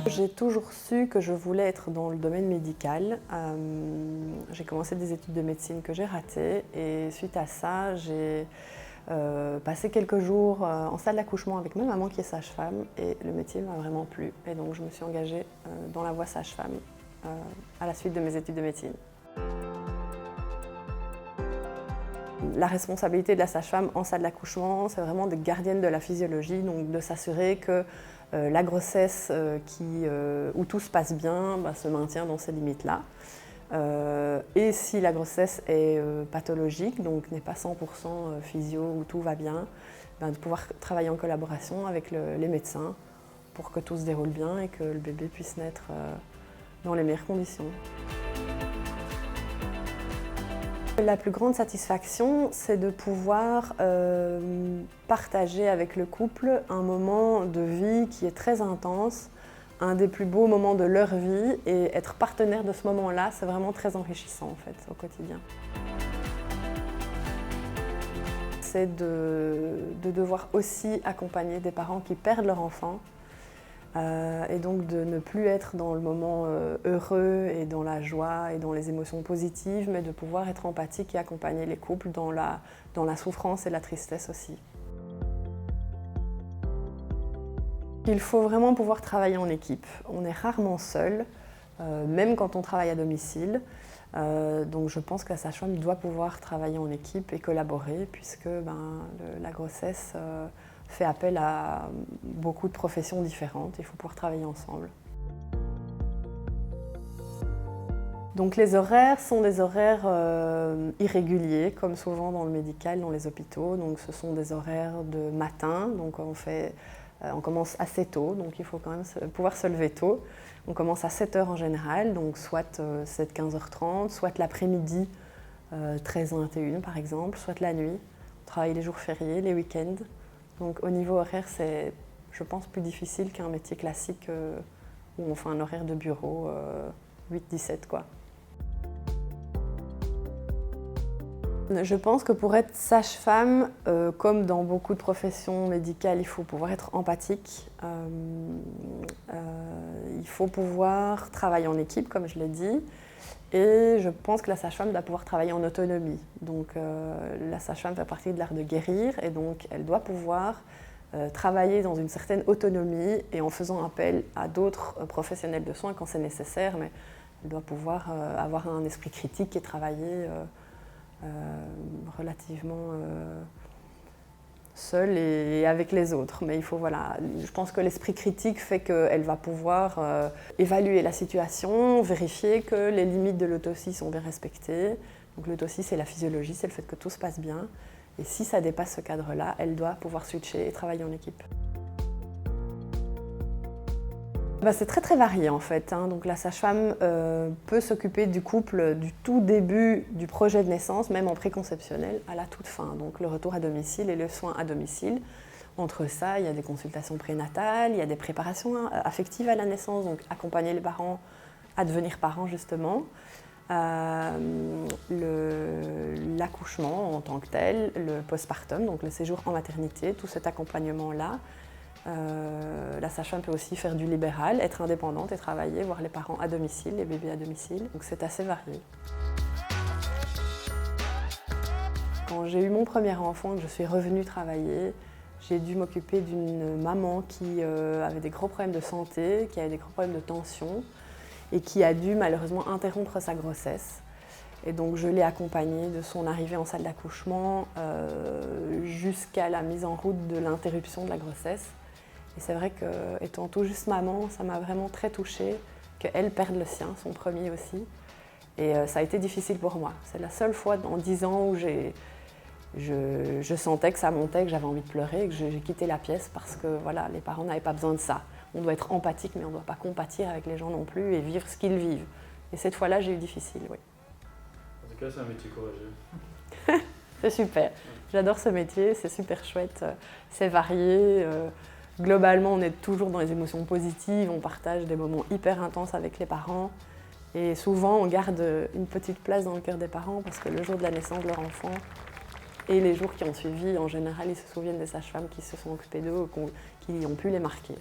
J'ai toujours su que je voulais être dans le domaine médical. J'ai commencé des études de médecine que j'ai ratées et suite à ça, j'ai passé quelques jours en salle d'accouchement avec ma maman qui est sage-femme et le métier m'a vraiment plu. Et donc je me suis engagée dans la voie sage-femme à la suite de mes études de médecine. La responsabilité de la sage-femme en salle d'accouchement, c'est vraiment d'être gardienne de la physiologie, donc de s'assurer que la grossesse où tout se passe bien se maintient dans ces limites-là. Et si la grossesse est pathologique, donc n'est pas 100% physio où tout va bien, de pouvoir travailler en collaboration avec les médecins pour que tout se déroule bien et que le bébé puisse naître dans les meilleures conditions. La plus grande satisfaction, c'est de pouvoir partager avec le couple un moment de vie qui est très intense, un des plus beaux moments de leur vie, et être partenaire de ce moment-là, c'est vraiment très enrichissant en fait, au quotidien. C'est de devoir aussi accompagner des parents qui perdent leur enfant, et donc de ne plus être dans le moment heureux et dans la joie et dans les émotions positives, mais de pouvoir être empathique et accompagner les couples dans la souffrance et la tristesse aussi. Il faut vraiment pouvoir travailler en équipe. On est rarement seul, même quand on travaille à domicile. Donc je pense que la sage-femme doit pouvoir travailler en équipe et collaborer puisque la grossesse fait appel à beaucoup de professions différentes. Il faut pouvoir travailler ensemble. Donc les horaires sont des horaires irréguliers, comme souvent dans le médical, dans les hôpitaux. Donc ce sont des horaires de matin, donc on commence assez tôt, donc il faut quand même pouvoir se lever tôt. On commence à 7 h en général, donc soit 7-15 h 30, soit l'après-midi 13h-21 par exemple, soit la nuit. On travaille les jours fériés, les week-ends. Donc au niveau horaire, c'est, je pense, plus difficile qu'un métier classique où on fait un horaire de bureau 8-17 quoi. Je pense que pour être sage-femme, comme dans beaucoup de professions médicales, il faut pouvoir être empathique. Il faut pouvoir travailler en équipe, comme je l'ai dit. Et je pense que la sage-femme doit pouvoir travailler en autonomie. Donc la sage-femme fait partie de l'art de guérir et donc elle doit pouvoir travailler dans une certaine autonomie et en faisant appel à d'autres professionnels de soins quand c'est nécessaire, mais elle doit pouvoir avoir un esprit critique et travailler relativement seule et avec les autres. Mais il faut, voilà, je pense que l'esprit critique fait qu'elle va pouvoir évaluer la situation, vérifier que les limites de l'autocie sont bien respectées. Donc l'autocie, c'est la physiologie, c'est le fait que tout se passe bien. Et si ça dépasse ce cadre-là, elle doit pouvoir switcher et travailler en équipe. C'est très très varié en fait. Donc la sage-femme peut s'occuper du couple du tout début du projet de naissance, même en préconceptionnel, à la toute fin. Donc le retour à domicile et le soin à domicile. Entre ça, il y a des consultations prénatales, il y a des préparations affectives à la naissance, donc accompagner les parents à devenir parents justement. L'accouchement en tant que tel, le postpartum, donc le séjour en maternité, tout cet accompagnement-là. La sage-femme peut aussi faire du libéral, être indépendante et travailler, voir les parents à domicile, les bébés à domicile. Donc c'est assez varié. Quand j'ai eu mon premier enfant et que je suis revenue travailler, j'ai dû m'occuper d'une maman qui avait des gros problèmes de santé, qui avait des gros problèmes de tension et qui a dû malheureusement interrompre sa grossesse. Et donc je l'ai accompagnée de son arrivée en salle d'accouchement jusqu'à la mise en route de l'interruption de la grossesse. Et c'est vrai qu'étant tout juste maman, ça m'a vraiment très touchée qu'elle perde le sien, son premier aussi. Et ça a été difficile pour moi. C'est la seule fois en 10 ans où je sentais que ça montait, que j'avais envie de pleurer et que j'ai quitté la pièce parce que voilà, les parents n'avaient pas besoin de ça. On doit être empathique, mais on ne doit pas compatir avec les gens non plus et vivre ce qu'ils vivent. Et cette fois-là, j'ai eu difficile, oui. En tout cas, c'est un métier courageux. C'est super. J'adore ce métier, c'est super chouette. C'est varié. Globalement, on est toujours dans les émotions positives, on partage des moments hyper intenses avec les parents. Et souvent, on garde une petite place dans le cœur des parents parce que le jour de la naissance de leur enfant et les jours qui ont suivi, en général, ils se souviennent des sages-femmes qui se sont occupées d'eux ou qui ont pu les marquer.